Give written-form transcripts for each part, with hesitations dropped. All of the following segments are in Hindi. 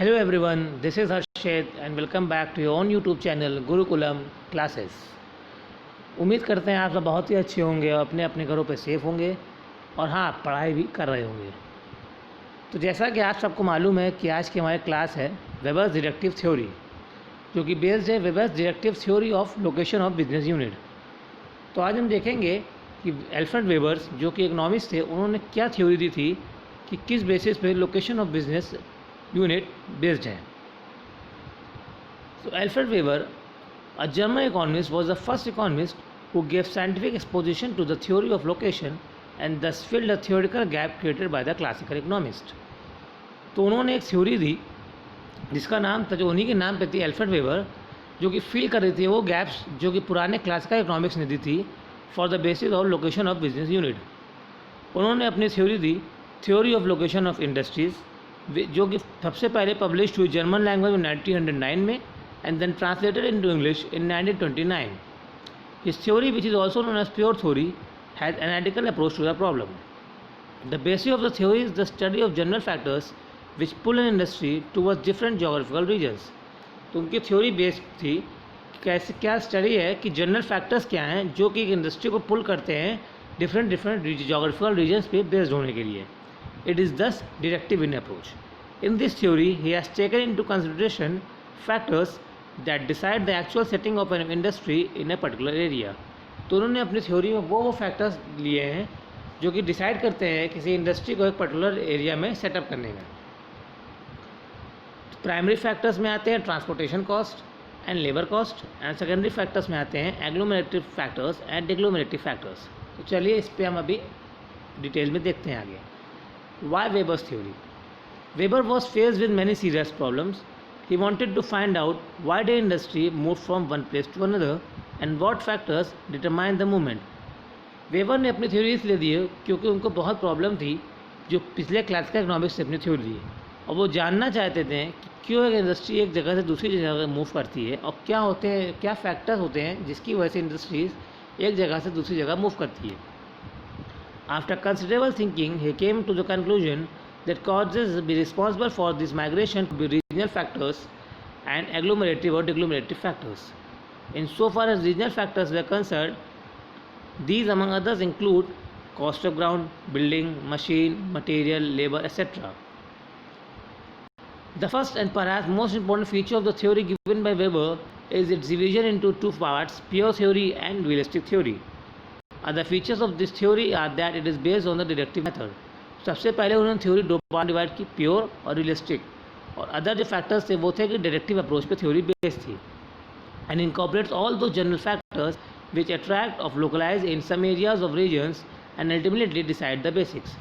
Hello everyone, this is Harshit and welcome back to your own YouTube channel Gurukulam classes. उम्मीद करते हैं आप सब बहुत ही अच्छे होंगे और अपने अपने घरों पे सेफ़ होंगे और हाँ, पढ़ाई भी कर रहे होंगे। तो जैसा कि आप सबको मालूम है कि आज की हमारी क्लास है वेबर्स डिडक्टिव थ्योरी, जो कि बेस्ड है Weber's deductive theory of location of business unit. तो आज हम देखेंगे कि अल्फ्रेड वेबर्स, जो कि इकोनॉमिस्ट थे, उन्होंने क्या थ्योरी दी थी कि किस बेसिस पे location of business unit based है। So Alfred Weber, a German economist, was the first economist who gave scientific exposition to the theory of location and thus filled a theoretical gap created by the classical economist. तो उन्होंने एक थ्योरी दी जिसका नाम था, जो उन्हीं के नाम पे थी, एल्फ्रेड वेबर, जो कि फिल कर रही थी वो गैप्स जो कि पुराने क्लासिकल इकोनॉमिक्स ने दी थी for the basis of location of business unit. उन्होंने अपनी theory the theory of location of industries, जो कि सबसे पहले पब्लिश हुई जर्मन लैंग्वेज में 1909 में and then translated into English in 1929. His theory, which is also known as pure theory, has an analytical approach to the problem. The basis of the theory is the study of general factors which pull an industry towards different geographical regions. तो उनकी थ्योरी बेस थी कैसे, क्या स्टडी है कि जनरल फैक्टर्स क्या हैं जो कि एक इंडस्ट्री को पुल करते हैं डिफरेंट जोग्राफिकल रीजन्स पे बेस्ड होने के लिए। It is thus deductive in approach. In this theory, he has taken into consideration factors that decide the actual setting of an industry in a particular area. तो उन्होंने अपनी थ्योरी में वो फैक्टर्स लिए हैं जो कि डिसाइड करते हैं किसी इंडस्ट्री को एक पर्टिकुलर एरिया में सेटअप करने में। प्राइमरी फैक्टर्स में आते हैं transportation cost and labour cost, and secondary factors में आते हैं एग्लोमेरेटिव फैक्टर्स एंड डिग्लोमेरेटिव फैक्टर्स। तो चलिए इस पर हम अभी डिटेल में देखते हैं आगे। Why Weber's theory? Weber was faced with many serious problems. He wanted to find out why the industry moved from one place to another and what factors determine the movement. Weber ने अपनी थ्योरी इसलिए दी है क्योंकि उनको बहुत प्रॉब्लम थी जो पिछले क्लासिकल इकोनॉमिक्स से अपनी थ्योरी दी, और वो जानना चाहते थे कि क्यों एक इंडस्ट्री एक जगह से दूसरी जगह मूव करती है और क्या फैक्टर्स होते हैं जिसकी वजह से इंडस्ट्रीज एक जगह से दूसरी जगह मूव करती है। After considerable thinking, he came to the conclusion that causes be responsible for this migration to be regional factors and agglomerative or deglomerative factors. Insofar as regional factors were concerned, these among others include cost of ground, building, machine, material, labor, etc. The first and perhaps most important feature of the theory given by Weber is its division into two parts, pure theory and realistic theory. Other features of this theory are that it is based on the deductive method. सबसे पहले उन्होंने थ्योरी दो पार्ट डिवाइड की, प्योर और रियलिस्टिक, और अदर जो फैक्टर्स थे वो थे कि डिडक्टिव अप्रोच पे थ्योरी बेस्ड थी, and incorporates all those general factors which attract of localise in some areas of regions and ultimately decide the basics.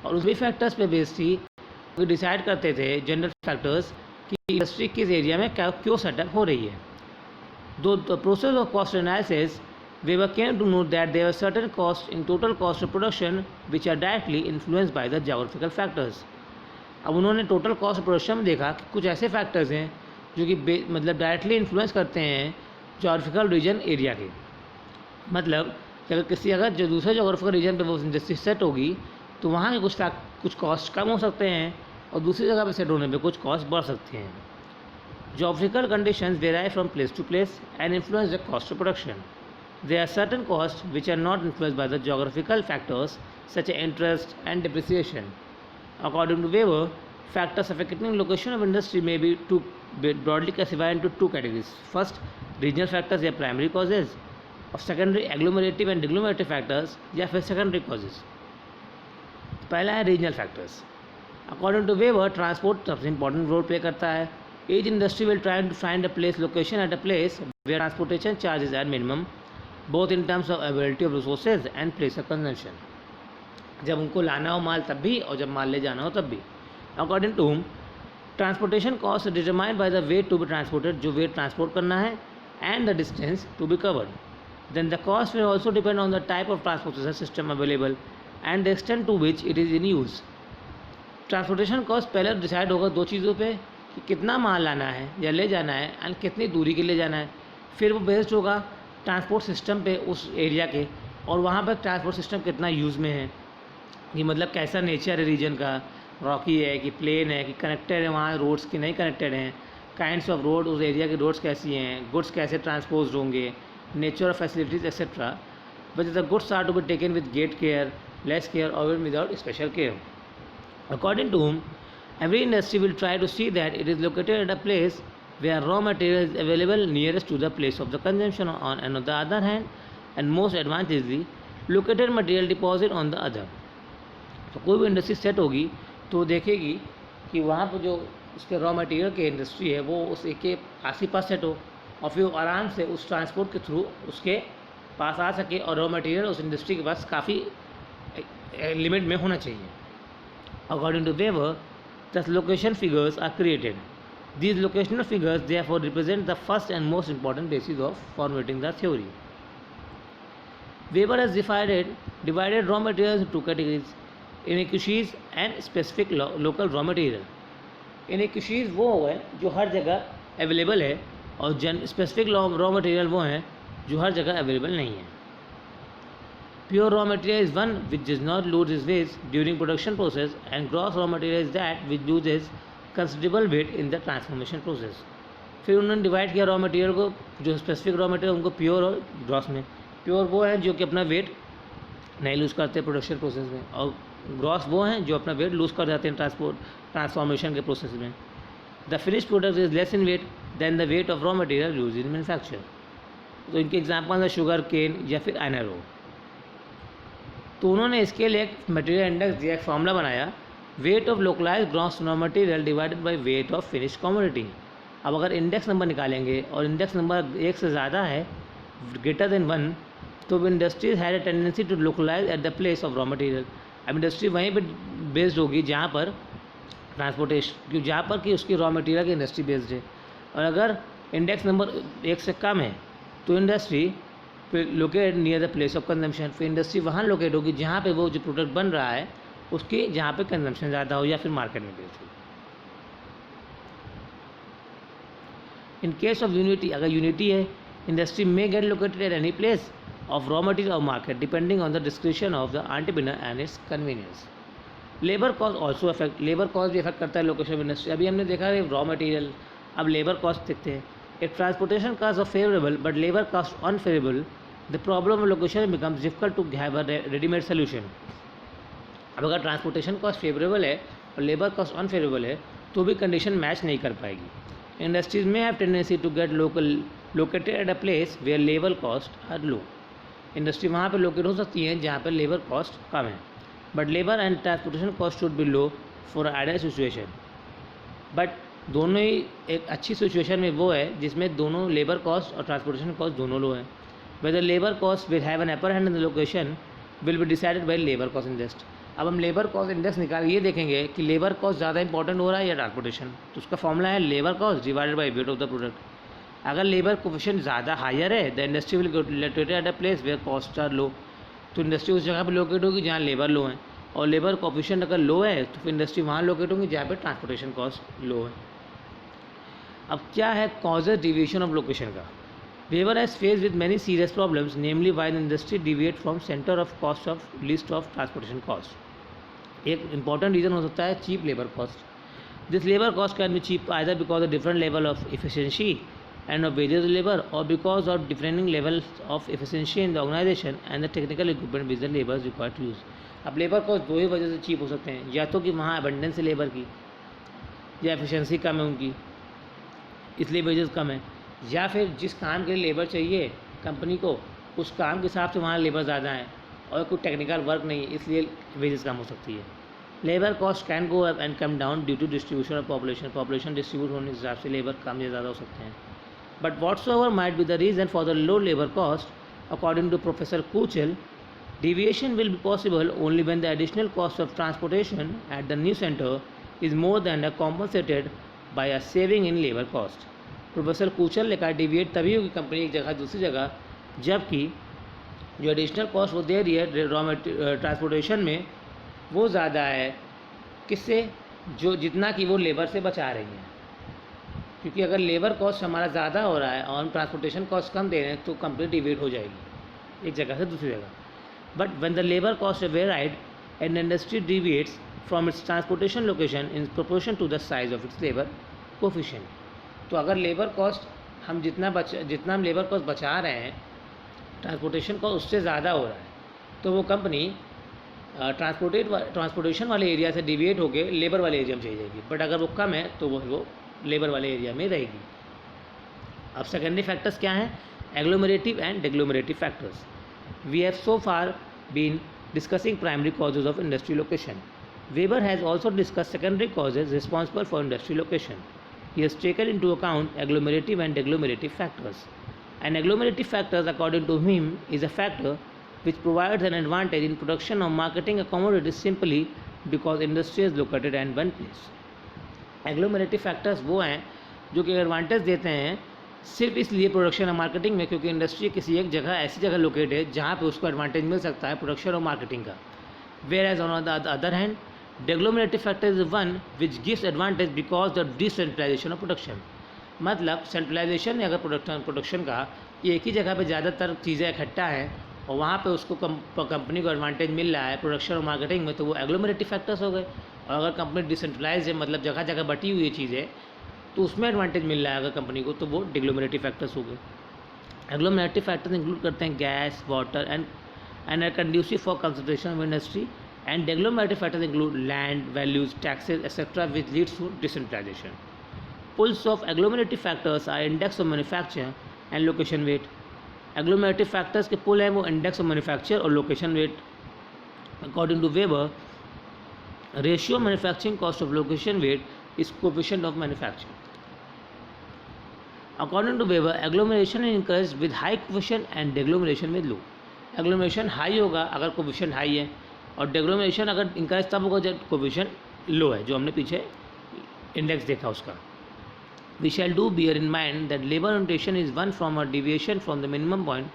और उस भी फैक्टर्स पे बेस्ड थी वो डिसाइड करते थे जनरल फैक्टर्स कि इंडस्ट्री किस एरिया में क्यों सेटअप हो रही है। दो process of cost analysis, Weber came to know that there are certain costs in total cost of production which are directly influenced by the geographical factors. अब उन्होंने टोटल कॉस्ट ऑफ प्रोडक्शन में देखा कि कुछ ऐसे फैक्टर्स हैं जो कि मतलब डायरेक्टली इन्फ्लुएंस करते हैं जोग्राफिकल रीजन एरिया के। मतलब कि अगर किसी अगर जो दूसरे जोग्राफिकल रीजन पे वो इंडस्ट्री सेट होगी तो वहाँ के कुछ कॉस्ट कम हो सकते हैं और दूसरी जगह पे सेट होने पे कुछ कॉस्ट बढ़ सकते हैं। Geographical conditions vary from place to place and influence the cost of production. There are certain costs which are not influenced by the geographical factors such as interest and depreciation. According to Weber, factors affecting location of industry may be broadly classified into two categories. First, regional factors या primary causes, और secondary agglomerative and deglomerative factors या फिर secondary causes. पहला है regional factors. According to Weber, transport सबसे important role play करता है. Each industry will try to find a place location at a place where transportation charges are minimum, both in terms of availability of resources and place of consumption. जब उनको लाना हो माल तब भी और जब माल ले जाना हो तब भी. According to whom, transportation costs are determined by the weight to be transported, जो weight transport करना है, and the distance to be covered. Then the cost will also depend on the type of transportation system available and the extent to which it is in use. Transportation cost पहले डिसाइड होगा दो चीज़ों पे कि कितना माल लाना है या ले जाना है एंड कितनी दूरी के लिए जाना है, फिर वो बेस्ड होगा ट्रांसपोर्ट सिस्टम पे उस एरिया के, और वहाँ पर ट्रांसपोर्ट सिस्टम कितना यूज़ में है, ये मतलब कैसा नेचर है रीजन का, रॉकी है कि प्लेन है कि कनेक्टेड है वहाँ रोड्स की नहीं कनेक्टेड हैं, काइंड्स ऑफ रोड उस एरिया की रोड्स कैसी हैं, गुड्स कैसे ट्रांसपोज होंगे, nature of facilities etcetera. But the goods are to be taken with great care, less care, or even without special care. According to whom, every industry will try to see that it is located at a place where raw material is available nearest to the place of the consumption and on the other hand, and most advantageously, located material deposit on the other. तो कोई भी इंडस्ट्री सेट होगी तो देखेगी कि वहाँ पर जो उसके रॉ मटेरियल की इंडस्ट्री है वो उस एक के आस ही पास सेट हो और फिर वो आराम से उस ट्रांसपोर्ट के थ्रू उसके पास आ सके और रॉ मटेरियल उस इंडस्ट्री के पास काफ़ी लिमिट में होना चाहिए. According to Weber, the location figures are created. These locational figures therefore represent the first and most important basis of formulating the theory. Weber has divided raw materials into two categories: inequacies and specific local raw material. Inequacies वो है जो हर जगह अवेलेबल है और स्पेसिफिक रॉ मटेरियल वो हैं जो हर जगह अवेलेबल नहीं है. Pure raw material is one which does not lose its weight during production process, and gross raw material is that which loses considerable weight in the transformation process. फिर उन्होंने डिवाइड किया रॉ मटेरियल को, जो स्पेसिफिक रॉ मटेरियल उनको प्योर और ग्रॉस में. प्योर वो हैं जो कि अपना वेट नहीं लूज़ करते प्रोडक्शन प्रोसेस में, और ग्रॉस वो हैं जो अपना वेट लूज़ कर जाते हैं ट्रांसफॉर्मेशन के प्रोसेस में. The finish product is less in weight than the weight of raw material use in manufacture. तो इनके एग्जाम्पल है शुगर केन या फिर आयरन ओर. तो उन्होंने इसके लिए एक मटेरियल इंडेक्स दिया, एक फॉर्मूला बनाया, weight of localise gross raw material divided by weight of finish commodity. अब अगर इंडेक्स नंबर निकालेंगे और इंडेक्स नंबर 1 से ज़्यादा है, ग्रेटर देन 1, तो industries had a tendency to localise at the place of raw material. अब इंडस्ट्री वहीं पर बेस्ड होगी जहाँ पर ट्रांसपोर्टेशन, जहाँ पर कि उसकी रॉ मटेरियल की इंडस्ट्री बेस्ड है. और अगर इंडेक्स नंबर 1 से कम है तो industry locate near the place of consumption. फिर इंडस्ट्री वहाँ लोकेट होगी जहाँ पे वो जो प्रोडक्ट बन रहा है उसकी जहाँ पे कंजम्पशन ज़्यादा हो या फिर मार्केट में बेच हो. इन केस ऑफ यूनिटी, अगर यूनिटी है, इंडस्ट्री में get located at any place of raw material और market depending on the description of the entrepreneur and its convenience. Labour cost also affect, labour cost भी अफेक्ट करता है लोकेशन ऑफ इंडस्ट्री. अभी हमने देखा है रॉ मटेरियल, अब लेबर कॉस्ट देखते हैं. If transportation cost of favourable but labour cost unfavourable, the problem of location becomes difficult to have a readymade solution. अब अगर ट्रांसपोर्टेशन कॉस्ट फेवरेबल है और लेबर कॉस्ट अनफेवरेबल है तो भी कंडीशन मैच नहीं कर पाएगी. इंडस्ट्रीज में have tendency to get located at a place where labour cost are low. Industry वहाँ पे लोकेट हो सकती है जहाँ पर लेबर कॉस्ट कम है, but labour and transportation cost should be low for ideal situation. But दोनों ही एक अच्छी सिचुएशन में वो है जिसमें दोनों लेबर कॉस्ट और ट्रांसपोर्टेशन कॉस्ट दोनों लो हैं. Whether labour cost will have an upper hand in the location will be decided by labour cost index. अब हम लेबर कॉस्ट इंडेक्स निकाल ये देखेंगे कि लेबर कॉस्ट ज़्यादा इंपॉर्टेंट हो रहा है या ट्रांसपोर्टेशन. तो उसका फॉर्मूला है labour cost divided by weight of the product. अगर लेबर कोफिशिएंट ज़्यादा हायर है the industry will located at a place where cost are low. तो इंडस्ट्री उस जगह पर लोकेट होगी जहाँ लेबर लो है, और लेबर कोफिशिएंट अगर लो है तो फिर इंडस्ट्री वहाँ लोकेट होगी जहाँ पर ट्रांसपोर्टेशन कॉस्ट लो है. अब क्या है कॉजेज डिविएशन ऑफ लोकेशन का. Weber has faced with many serious problems, namely why the industry deviate from center of cost of least of transportation cost. एक important reason हो सकता है cheap labor cost. This labor cost can be cheap either because of different level of efficiency and of wages of labor, or because of differing levels of efficiency in the organization and the technical equipment which the labor is required to use. अब लेबर कॉस्ट दो ही वजह से चीप हो सकते हैं, या तो कि वहाँ अबंडेंस है लेबर की, या एफिशिएंसी कम है उनकी इसलिए वेजेस कम है, या फिर जिस काम के लिए लेबर चाहिए कंपनी को उस काम के हिसाब से वहाँ लेबर ज़्यादा है और कोई टेक्निकल वर्क नहीं है इसलिए वेजेस कम हो सकती है. Labour cost can go up and come down due to distribution of population distribute होने के हिसाब से लेबर कम या ज़्यादा हो सकते हैं. But whatsoever might be the reason for the low labour cost according to professor कूचल, deviation will be possible only when the additional cost of transportation at the new center is more than compensated by a saving in labor cost. Professor कूचल ने कहा डिविएट तभी होगी कंपनी एक जगह दूसरी जगह जबकि जो एडिशनल कॉस्ट वो दे रही है रॉ ट्रांसपोर्टेशन में वो ज़्यादा है, किससे, जो जितना कि वो लेबर से बचा रही है. क्योंकि अगर लेबर कॉस्ट हमारा ज़्यादा हो रहा है और हम ट्रांसपोर्टेशन कॉस्ट कम दे रहे हैं तो कंपनी डिविएट हो जाएगी एक जगह से दूसरी जगह. But when the labor costs are varied and industry deviates from its transportation location in proportion to the size of its labor coefficient. तो अगर लेबर कॉस्ट हम जितना हम लेबर कॉस्ट बचा रहे हैं ट्रांसपोर्टेशन कॉस्ट उससे ज़्यादा हो रहा है, तो वो कंपनी ट्रांसपोर्टेशन वाले एरिया से डिविएट होकर लेबर वाले एरिया में चली जाएगी. बट अगर वो कम है तो वो लेबर वाले एरिया में रहेगी. अब सेकेंडरी फैक्टर्स क्या हैं? Agglomerative and deglomerative factors. We have so far been discussing primary causes of industry location. Weber has also discussed secondary causes responsible for industry location. He has taken into account agglomerative and deglomerative factors. An agglomerative factor, according to him, is a factor which provides an advantage in production or marketing a commodity simply because industry is located in one place. Agglomerative factors वो हैं जो कि एडवांटेज देते हैं सिर्फ इसलिए प्रोडक्शन और मार्केटिंग में क्योंकि इंडस्ट्री किसी एक जगह ऐसी जगह लोकेट है जहाँ पे उसको एडवांटेज मिल सकता है प्रोडक्शन और मार्केटिंग का. Where as on the other hand deglomerative factor is one which gives advantage because the decentralisation of production. मतलब सेंट्रलाइजेशन है अगर प्रोडक्शन का एक ही जगह पे ज़्यादातर चीज़ें इकट्ठा हैं और वहाँ पे उसको कंपनी को एडवांटेज मिल रहा है प्रोडक्शन और मार्केटिंग में, तो वो एग्लोमरेटिव फैक्टर्स हो गए. और अगर कंपनी डिसेंट्रलाइज है मतलब जगह जगह बटी हुई चीज़ें तो उसमें एडवांटेज मिल रहा है अगर कंपनी को, तो वो डिग्लोमरेटिव फैक्टर्स हो गए. एग्लोमरेटिव फैक्टर्स इंक्लूड करते हैं gas, water and are conducive for concentration of industry. And deglomerative factors include land values, taxes etcetera which leads to decentralisation. Pulls of agglomerative factors are index of manufacture and location weight. Agglomerative factors के पुल हैं वो इंडेक्स ऑफ मैन्युफैक्चर और location weight. According to Weber, ratio manufacturing cost of location weight is coefficient of manufacturing. According to Weber, agglomeration is encouraged with high coefficient and degglomeration with low. Agglomeration high होगा अगर coefficient high है और degglomeration अगर encourage तब होगा जब coefficient low है, जो हमने पीछे index देखा उसका. We shall do bear in mind that labor orientation is one from a deviation from the minimum point.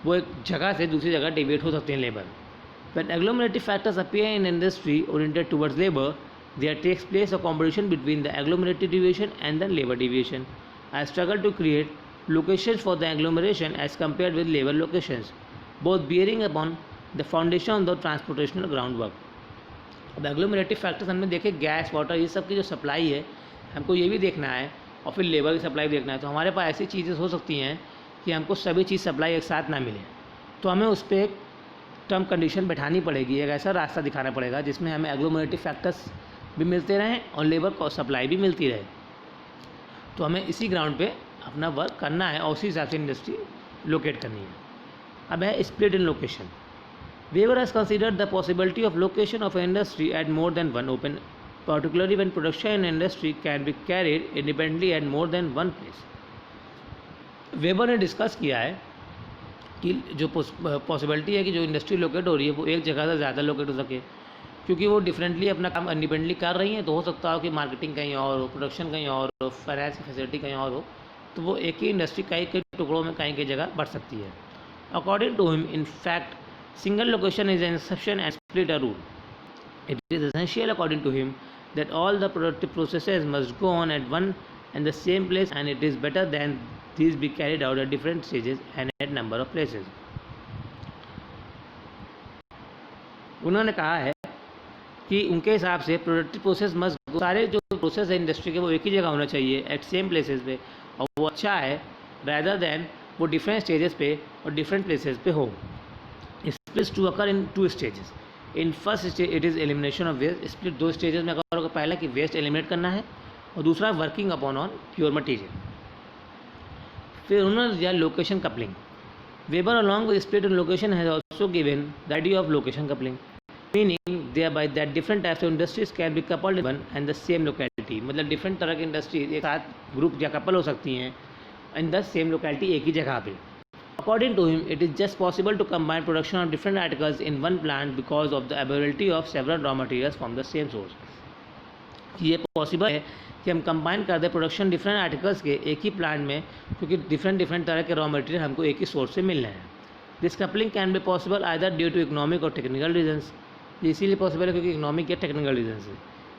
वो एक जगह से दूसरी जगह deviate हो सकते हैं labor. When agglomerative factors appear in industry oriented towards labor, there takes place a competition between the agglomerative deviation and the labor deviation. I struggle to create locations for the agglomeration as compared with labor locations, both bearing upon the foundation of the transportational groundwork. अब एग्लोमरेटिव फैक्टर्स हमने देखे गैस, वाटर, ये सब की जो सप्लाई है हमको ये भी देखना है और फिर लेबर की सप्लाई भी देखना है. तो हमारे पास ऐसी चीज़ें हो सकती हैं कि हमको सभी चीज़ सप्लाई एक साथ ना मिले, तो हमें उस पर एक टर्म कंडीशन बैठानी पड़ेगी, एक ऐसा रास्ता दिखाना पड़ेगा जिसमें हमें एग्लोमरेटिव फैक्टर्स भी मिलते रहें और लेबर को सप्लाई भी मिलती रहे. तो हमें इसी ग्राउंड पे अपना वर्क करना है और उसी हिसाब से इंडस्ट्री लोकेट करनी है. अब है split in location. Weber has considered the possibility of location of an industry at more than one open, particularly when production in industry can be carried independently at more than one place. Weber ने डिस्कस किया है कि जो पॉसिबिलिटी है कि जो इंडस्ट्री लोकेट हो रही है वो एक जगह से ज़्यादा लोकेट हो सके, क्योंकि वो डिफरेंटली अपना काम इंडिपेंडेंटली कर रही हैं. तो हो सकता हो कि मार्केटिंग कहीं और हो, प्रोडक्शन कहीं और हो, फाइनेंस की फैसिलिटी कहीं और हो, तो वो एक ही इंडस्ट्री कई कई टुकड़ों में कहीं कई जगह बढ़ सकती है. According to him, in fact, single location is an exception and split a rule. It is essential, according to him, that all the productive processes must go on at one and the same place, and it is better than these be carried out at different stages and at number of places. उन्होंने कहा है कि उनके हिसाब से प्रोडक्टिव प्रोसेस मस्ट, सारे जो प्रोसेस है इंडस्ट्री के वो एक ही जगह होना चाहिए एट सेम प्लेसेस पे, और वो अच्छा है रैदर दैन वो डिफरेंट स्टेजेस पे और डिफरेंट प्लेसेस पे हो. Splits to occur in two stages. In first stage it is elimination of waste. Split दो stages में अगर होगा, पहला कि वेस्ट एलिमिनेट करना है और दूसरा working upon on pure material. फिर उन्होंने दिया location coupling. Weber along with split in location has also given the idea of location coupling, meaning thereby that different types of industries can be coupled in one and the same locality. मतलब डिफरेंट तरह की इंडस्ट्रीज एक साथ ग्रुप या कपल हो सकती हैं इन द सेम लोकेलिटी, एक ही जगह पे. According to him, it is just possible to combine production of different articles in one plant because of the availability of several raw materials from the same source. ये पॉसिबल है कि हम कंबाइन कर दें प्रोडक्शन डिफरेंट आर्टिकल्स के एक ही प्लांट में, क्योंकि डिफरेंट तरह के रॉ मटेरियल हमको एक ही सोर्स से मिल रहे हैं. This coupling can be possible either due to economic और टेक्निकल रीजन्स. ये इसीलिए पॉसिबल है क्योंकि इकोनॉमिक या टेक्निकल रीजन से.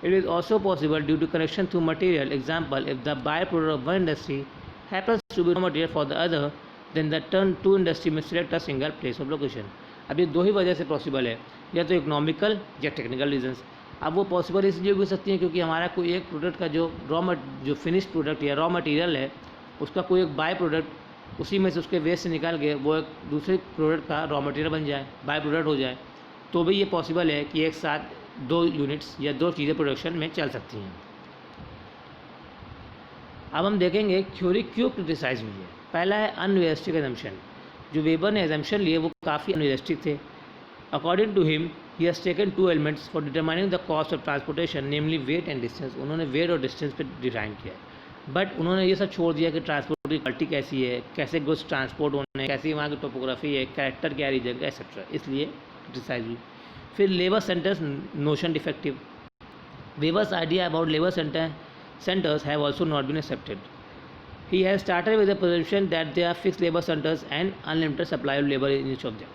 It is also possible due to connection through material. Example, if the by product of one industry happens to be material for the other, then the turn to industry में select a single place of location. अब ये दो ही वजह से पॉसिबल है, या तो इकोनॉमिकल या टेक्निकल रीजन्स. अब वो पॉसिबल इसलिए भी हो सकती है क्योंकि हमारा कोई एक प्रोडक्ट का जो फिनिश प्रोडक्ट या रॉ मटेरियल है उसका कोई एक बाय प्रोडक्ट उसी में से उसके वेस्ट से निकाल के वो एक दूसरे प्रोडक्ट का रॉ मटेरियल बन जाए, बाय प्रोडक्ट हो जाए, तो भी ये पॉसिबल है कि एक साथ 2 यूनिट्स या 2 चीज़ें प्रोडक्शन में चल सकती हैं। अब हम देखेंगे थ्योरी क्यों क्रिटिसाइज हुई है। पहला है अनरियलिस्टिक एजम्पशन। जो वेबर ने एजम्पशन लिए वो काफ़ी अनरियलिस्टिक थे। According to him he has taken 2 elements for determining the cost of transportation, namely weight and distance. उन्होंने वेट और डिस्टेंस पे डिफाइन किया है, बट उन्होंने ये सब छोड़ दिया कि ट्रांसपोर्ट की क्वालिटी कैसी है, कैसे गुड्स ट्रांसपोर्ट होने हैं, कैसी वहाँ की टोपोग्राफी है, कैरेक्टर क्या रीजन का, एक्सेट्रा। इसलिए क्रिटिसाइज हुई। फिर labour centres notion defective. Weber's idea about labour centers have also not been accepted. He has started with the presumption that there are fixed labor centers and unlimited supply of labor in each of them.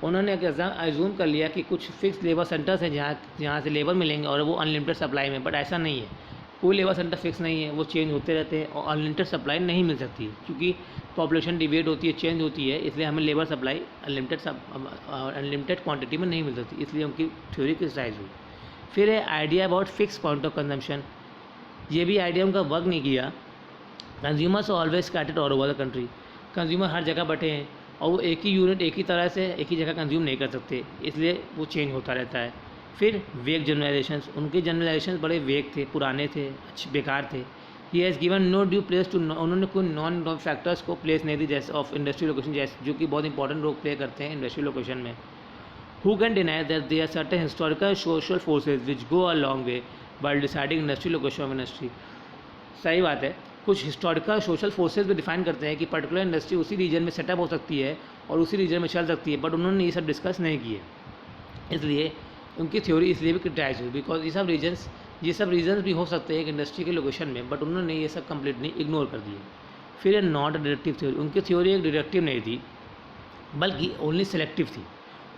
उन्होंने एक अज्यूम कर लिया कि कुछ फिक्स लेबर सेंटर्स हैं जहाँ से लेबर मिलेंगे और वो अनलिमिटेड सप्लाई में, बट ऐसा नहीं है। कोई लेबर सेंटर फिक्स नहीं है, वो चेंज होते रहते हैं और अनलिमिटेड सप्लाई नहीं मिल सकती क्योंकि पॉपुलेशन डिवेट होती है, चेंज होती है, इसलिए हमें लेबर सप्लाई अनलिमिटेड क्वान्टिटी में नहीं मिल सकती, इसलिए उनकी थ्योरी क्रिटिसाइज हुई। फिर है idea about fix point of consumption. ये भी आइडिया उनका वर्क नहीं किया। Consumers always scattered all over the country. Consumer हर जगह बैठे हैं और वो एक ही यूनिट एक ही तरह से एक ही जगह कंज्यूम नहीं कर सकते, इसलिए वो चेंज होता रहता है। फिर वेग जनरलाइजेशंस। उनके जनरलाइजेशंस बड़े वेग थे, पुराने थे, अच्छे बेकार थे। He has given no due place to, उन्होंने कोई नॉन फैक्टर्स को प्लेस नहीं दी जैसे ऑफ इंडस्ट्रियल लोकेशन, जैसे जो कि बहुत इंपॉर्टेंट रोल प्ले करते हैं इंडस्ट्रियल लोकेशन में। Who can deny that there are certain historical social forces which go a long way by deciding industrial location of industry. सही बात है, कुछ हिस्टोरिकल सोशल फोर्सेज भी डिफाइन करते हैं कि पर्टिकुलर इंडस्ट्री उसी रीजन में सेटअप हो सकती है और उसी रीजन में चल सकती है, बट उन्होंने ये सब डिस्कस नहीं किए, इसलिए उनकी थ्योरी इसलिए भी क्रिटिसाइज हुई बिकॉज ये सब रीजन्स भी हो सकते हैं एक इंडस्ट्री के लोकेशन में, बट उन्होंने ये सब कम्प्लीटली इग्नोर कर दिए। फिर नॉट डिडक्टिव थ्योरी। उनकी थ्योरी एक डिडक्टिव नहीं थी बल्कि ओनली सेलेक्टिव थी।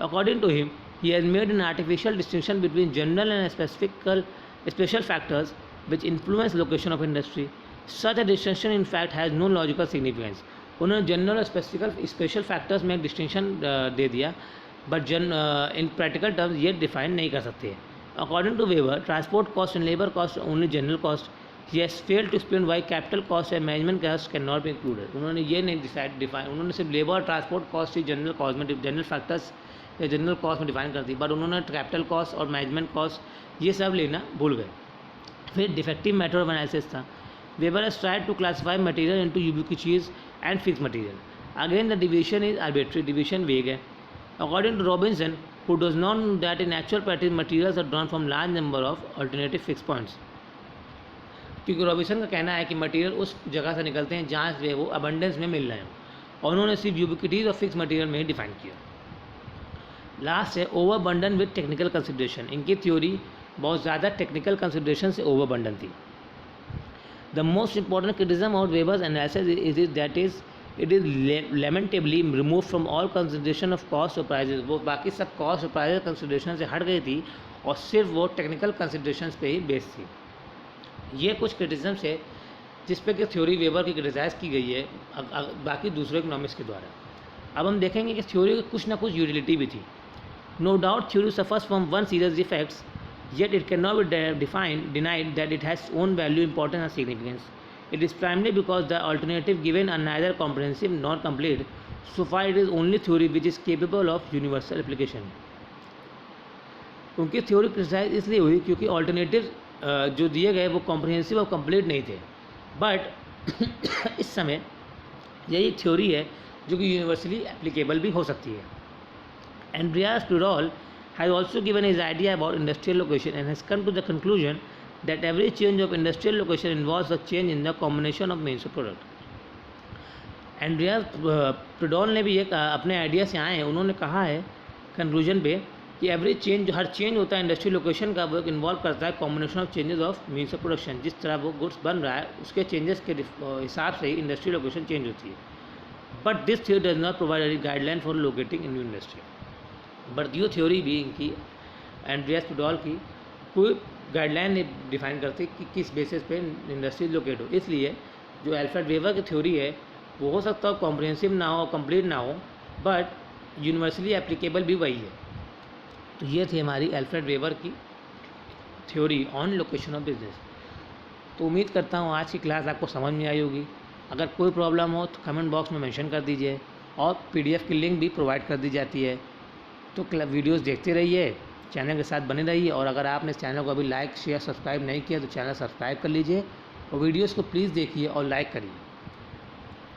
According to him he has made an artificial distinction between general and special factors which influence location of industry. Such a distinction in fact has no logical significance. उन्होंने जनरल और स्पेशल फैक्टर्स में एक डिस्टिंक्शन दे दिया, बट इन प्रैक्टिकल टर्म्स ये डिफाइन नहीं कर सकते। According to Weber transport cost and labour cost only general cost. He has failed to explain why capital cost and management cost can not be included. उन्होंने ये नहीं डिफाइन, उन्होंने सिर्फ लेबर और ट्रांसपोर्ट कॉस्ट ही जनरल कॉस्ट में, जनरल फैक्टर्स या जनरल कॉस्ट में डिफाइन कर दी, बट उन्होंने कैपिटल कॉस्ट और मैनेजमेंट कॉस्ट ये सब लेना भूल गए। फिर डिफेक्टिव मेथड ऑफ एनालिसिस था। Weber has tried to classify material into ubiquities and fix material. Again the division is arbitrary, division vague है। According to Robinson who does not know that in actual practice materials are drawn from large number of alternative fix points. क्योंकि रॉबिन्सन का कहना है कि मटेरियल उस जगह से निकलते हैं जहाँ से वो अबंडेंस में मिल रहे हैं और उन्होंने सिर्फ यूबिक्विटीज और फिक्स मटेरियल में ही डिफाइन किया। लास्ट है ओवरबर्डन विद टेक्निकल कंसिडरेशन। इनकी थ्योरी बहुत ज़्यादा टेक्निकल कंसिडरेशन से ओवरबर्डन थी। The most important criticism of Weber's analysis is that it is lamentably remove from all consideration of cost और प्राइजेस। वो बाकी सब कॉस्ट और प्राइजेस कंसिडरेशन से हट गई थी और सिर्फ वो टेक्निकल कंसिडरेशन पे ही बेस्ड थी। ये कुछ क्रिटिसिज्म है जिस पे कि थ्योरी वेबर की क्रिटिसाइज़ की गई है बाकी दूसरे इकोनॉमिक्स के द्वारा। अब हम देखेंगे कि थ्योरी की कुछ ना कुछ यूटिलिटी भी थी। No doubt theory suffers from one serious defects, yet it cannot be denied that it has own value, importance and significance. It is primarily because the alternative given are neither comprehensive nor complete, so far it is only theory which is capable of universal application. उनकी थ्योरी क्रिटिसाइज इसलिए हुई क्योंकि ऑल्टरनेटिव जो दिए गए वो कॉम्प्रिहेंसिव और कंप्लीट नहीं थे, बट इस समय यही थ्योरी है जो कि यूनिवर्सली एप्लीकेबल भी हो सकती है। एंड्रियास टूरॉल has also given his idea about industrial location and has come to the conclusion that every change of industrial location involves a change in the combination of means of product. Andreas टूरॉल ने भी एक अपने आइडिया से आए हैं, उन्होंने कहा है कंक्लूजन पे कि एवरी चेंज, हर चेंज होता है इंडस्ट्रियल लोकेशन का, वो इन्वॉल्व करता है combination of changes of means of production. जिस तरह वो गुड्स बन रहा है उसके चेंजेस के हिसाब से ही इंडस्ट्रियल लोकेशन चेंज होती है। But this theory does not provide any guideline for locating in new industry. But yo theory भी इनकी एंड्रियास टूरॉल की कोई गाइडलाइन नहीं डिफाइन करती कि किस बेसिस पे इंडस्ट्री लोकेट हो। इसलिए जो अल्फ्रेड वेबर की थ्योरी है वो हो सकता हो कॉम्प्रिहेंसिव ना हो, कंप्लीट ना हो, बट यूनिवर्सली एप्लीकेबल भी वही है। तो ये थी हमारी अल्फ्रेड वेबर की theory on location of business. तो उम्मीद करता हूँ आज की क्लास आपको समझ में आई होगी। अगर कोई प्रॉब्लम हो तो कमेंट बॉक्स में मेंशन कर दीजिए और PDF की लिंक भी प्रोवाइड कर दी जाती है। तो वीडियोस देखते रहिए, चैनल के साथ बने रहिए, और अगर आपने इस चैनल को अभी लाइक शेयर सब्सक्राइब नहीं किया तो चैनल सब्सक्राइब कर लीजिए और वीडियोस को प्लीज़ देखिए और लाइक करिए।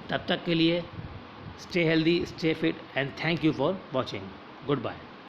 तब तक के लिए stay healthy, stay fit and thank you for watching. Good bye.